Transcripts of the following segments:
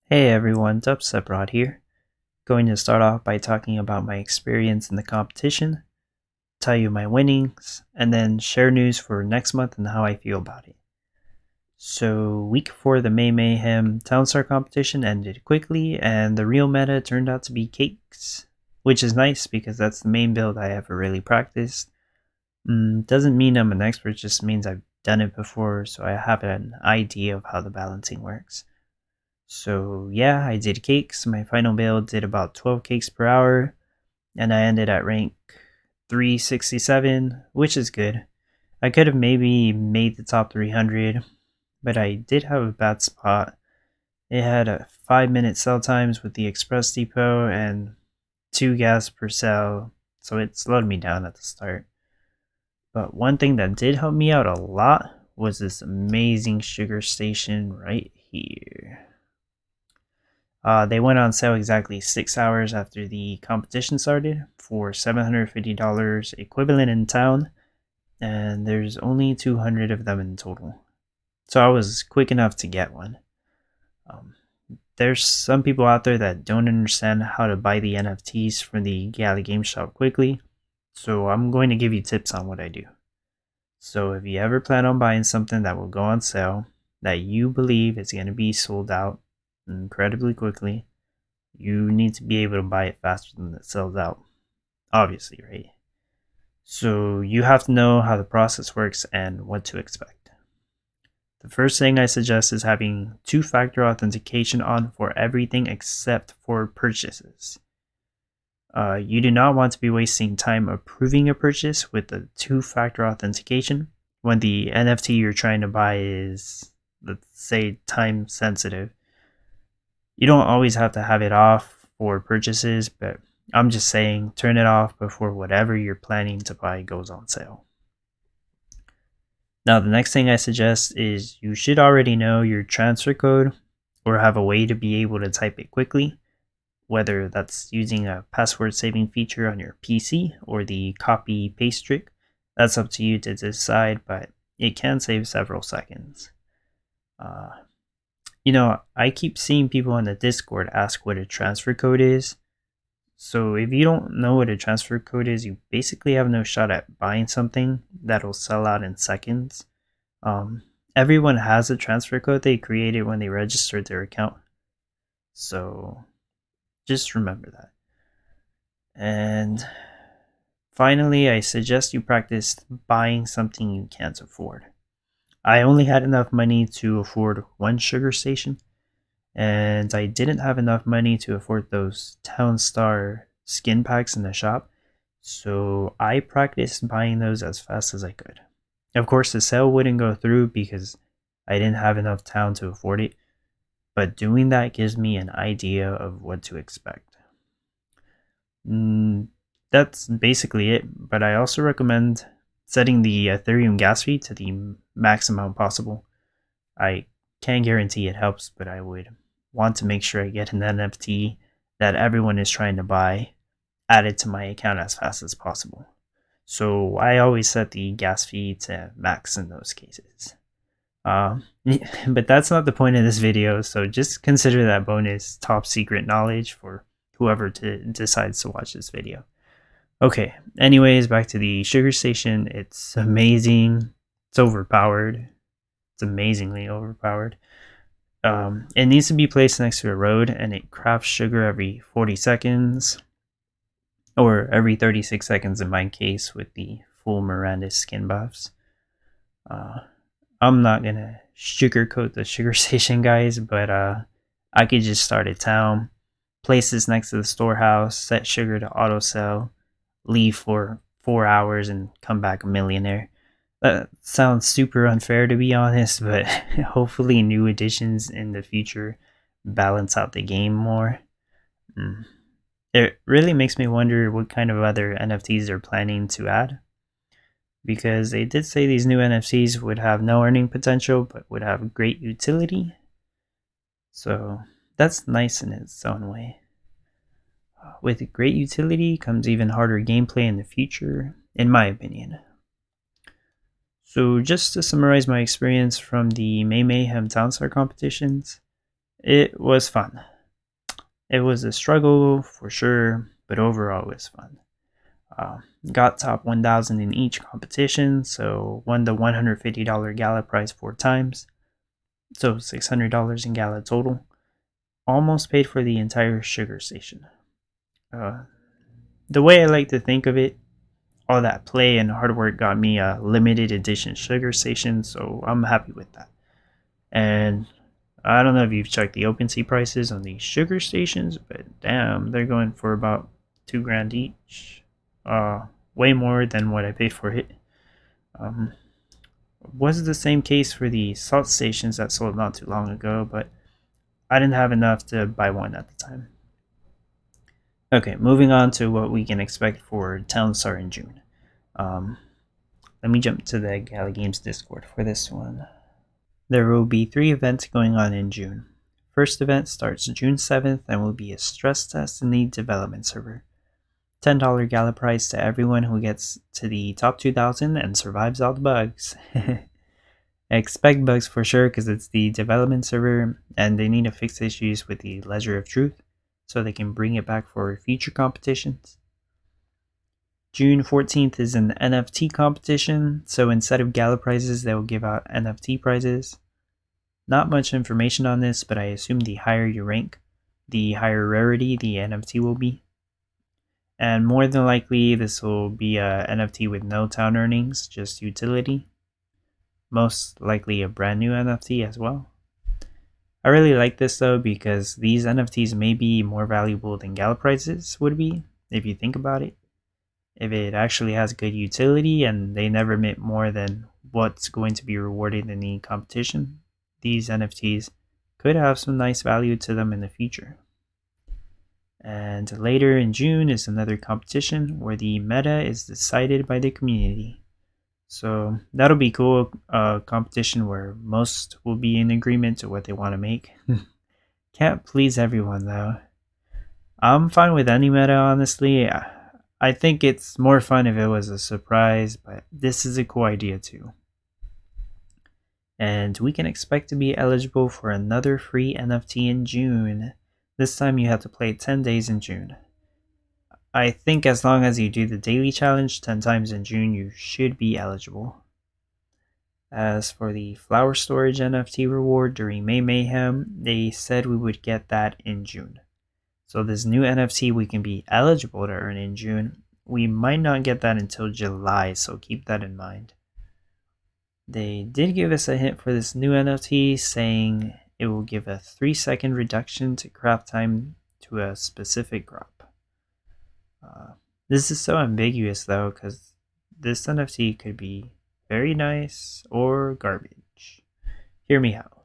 Hey everyone, Dubstep here. Going to start off by talking about my experience in the competition, tell you my winnings, and then share news for next month and how I feel about it. So, week 4 the May Mayhem Town Star competition ended quickly, and the real meta turned out to be cakes, which is nice because that's the main build I ever really practiced. Doesn't mean I'm an expert, just means I've done it before, so I have an idea of how the balancing works. So yeah, I did cakes. My final build did about 12 cakes per hour, and I ended at rank 367, which is good. I could have maybe made the top 300, but I did have a bad spot. It had a 5-minute cell times with the express depot and 2 gas per cell, so it slowed me down at the start. But one thing that did help me out a lot was this amazing sugar station right here. They went on sale exactly 6 hours after the competition started for $750 equivalent in town, and there's only 200 of them in total. So I was quick enough to get one. Um, there's some people out there that don't understand how to buy the NFTs from the Galley Game Shop quickly, so I'm going to give you tips on what I do. So if you ever plan on buying something that will go on sale that you believe is going to be sold out incredibly quickly, you need to be able to buy it faster than it sells out. Obviously, right? So you have to know how the process works and what to expect. The first thing I suggest is having two-factor authentication on for everything except for purchases. You do not want to be wasting time approving a purchase with the two-factor authentication when the NFT you're trying to buy is, let's say, time sensitive. You don't always have to have it off for purchases, but I'm just saying turn it off before whatever you're planning to buy goes on sale. Now, the next thing I suggest is you should already know your transfer code or have a way to be able to type it quickly, whether that's using a password saving feature on your PC or the copy paste trick. That's up to you to decide, but it can save several seconds. I keep seeing people on the Discord ask what a transfer code is. So if you don't know what a transfer code is, you basically have no shot at buying something that'll sell out in seconds. Everyone has a transfer code they created when they registered their account. So just remember that. And finally, I suggest you practice buying something you can't afford. I only had enough money to afford one sugar station, and I didn't have enough money to afford those Town Star skin packs in the shop, so I practiced buying those as fast as I could. Of course, the sale wouldn't go through because I didn't have enough town to afford it, but doing that gives me an idea of what to expect. That's basically it, but I also recommend setting the Ethereum gas fee to the max amount possible. I can't guarantee it helps, but I would want to make sure I get an NFT that everyone is trying to buy added to my account as fast as possible. So I always set the gas fee to max in those cases. But that's not the point of this video, so just consider that bonus top secret knowledge for whoever decides to watch this video. Okay, anyways, back to the sugar station. It's amazing. It's overpowered. It's amazingly overpowered. It needs to be placed next to a road, and it crafts sugar every 40 seconds, or every 36 seconds in my case with the full Miranda skin buffs. I'm not gonna sugarcoat the sugar station, guys, but I could just start a town, place this next to the storehouse, set sugar to auto sell, leave for 4 hours, and come back a millionaire. That sounds super unfair, to be honest, but hopefully new additions in the future balance out the game more. It really makes me wonder what kind of other NFTs they're planning to add, because they did say these new NFTs would have no earning potential but would have great utility. So that's nice in its own way. With great utility comes even harder gameplay in the future, in my opinion. So just to summarize my experience from the May Mayhem Town Star competitions, It was fun. It was a struggle for sure, but overall it was fun. Uh, got top 1,000 in each competition, so won the $150 gala prize 4 times, so $600 in gala total. Almost paid for the entire sugar station. The way I like to think of it, all that play and hard work got me a limited edition sugar station, so I'm happy with that. And I don't know if you've checked the OpenSea prices on these sugar stations, but damn, they're going for about $2,000 each. Way more than what I paid for it. Um, was the same case for the salt stations that sold not too long ago, but I didn't have enough to buy one at the time. Okay, moving on to what we can expect for Town Star in June. Let me jump to the Gala Games Discord for this one. There will be 3 events going on in June. First event starts June 7th and will be a stress test in the development server. $10 gala prize to everyone who gets to the top 2,000 and survives all the bugs. Expect bugs for sure because it's the development server and they need to fix issues with the Ledger of Truth so they can bring it back for future competitions. June 14th is an NFT competition, so instead of gala prizes, they will give out NFT prizes. Not much information on this, but I assume the higher you rank, the higher rarity the NFT will be. And more than likely, this will be a NFT with no town earnings, just utility. Most likely a brand new NFT as well. I really like this though because these NFTs may be more valuable than gala prizes would be, if you think about it. If it actually has good utility and they never mint more than what's going to be rewarded in the competition, these NFTs could have some nice value to them in the future. And later in June is another competition where the meta is decided by the community. So that'll be cool, a competition where most will be in agreement to what they want to make. Can't please everyone though. I'm fine with any meta, honestly. I think it's more fun if it was a surprise, but this is a cool idea too. And we can expect to be eligible for another free NFT in June. This time you have to play 10 days in June. I think as long as you do the daily challenge 10 times in June, you should be eligible. As for the flower storage NFT reward during May Mayhem, they said we would get that in June. So this new NFT we can be eligible to earn in June. We might not get that until July, so keep that in mind. They did give us a hint for this new NFT, saying it will give a 3-second reduction to craft time to a specific crop. This is so ambiguous though, because this NFT could be very nice or garbage. Hear me out.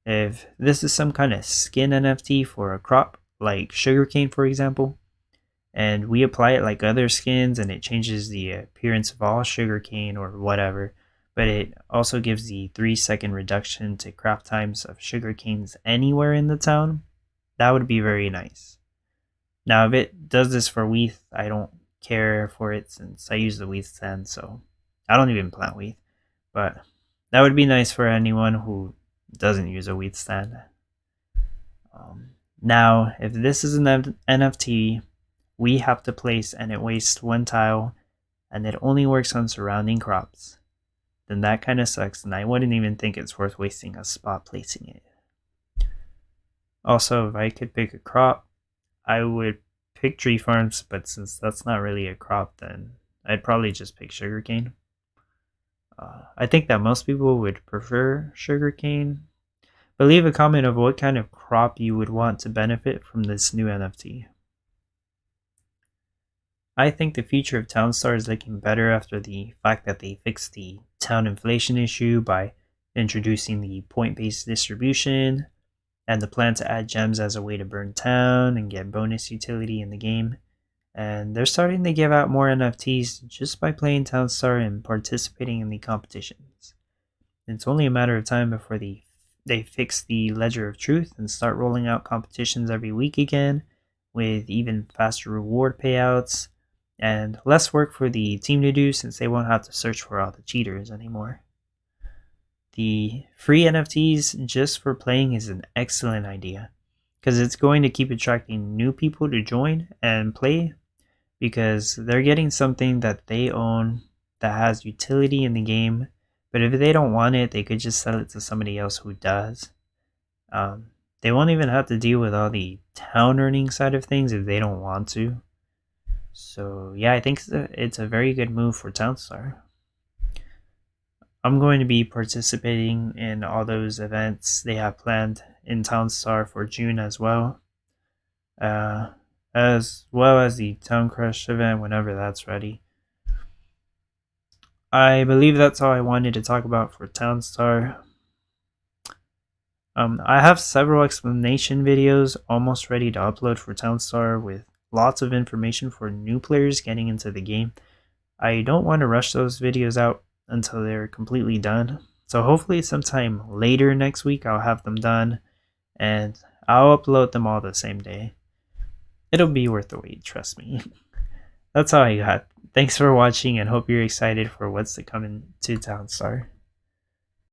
If this is some kind of skin NFT for a crop, like sugarcane for example, and we apply it like other skins and it changes the appearance of all sugarcane or whatever, but it also gives the 3-second reduction to craft times of sugarcanes anywhere in the town, that would be very nice. Now, if it does this for wheat, I don't care for it since I use the wheat stand, so I don't even plant wheat. But that would be nice for anyone who doesn't use a wheat stand. Now, if this is an NFT, we have to place and it wastes 1 tile, and it only works on surrounding crops. Then that kind of sucks, and I wouldn't even think it's worth wasting a spot placing it. Also, if I could pick a crop, I would pick tree farms, but since that's not really a crop, then I'd probably just pick sugarcane. I think that most people would prefer sugarcane, but leave a comment of what kind of crop you would want to benefit from this new NFT. I think the future of Town Star is looking better after the fact that they fixed the town inflation issue by introducing the point-based distribution, and the plan to add gems as a way to burn town and get bonus utility in the game. And they're starting to give out more NFTs just by playing Town Star and participating in the competitions. It's only a matter of time before they fix the Ledger of Truth and start rolling out competitions every week again, with even faster reward payouts and less work for the team to do since they won't have to search for all the cheaters anymore. the free NFTs just for playing is an excellent idea, because it's going to keep attracting new people to join and play, because they're getting something that they own that has utility in the game. But if they don't want it, they could just sell it to somebody else who does. They won't even have to deal with all the town earning side of things if they don't want to. So yeah, I think it's a very good move for Town Star. I'm going to be participating in all those events they have planned in Town Star for June as well. As well as the Town Crush event whenever that's ready. I believe that's all I wanted to talk about for Town Star. I have several explanation videos almost ready to upload for Town Star with lots of information for new players getting into the game. I don't want to rush those videos out until they're completely done. So hopefully sometime later next week I'll have them done and I'll upload them all the same day. It'll be worth the wait, trust me. That's all I got. Thanks for watching and hope you're excited for what's to come into Town Star.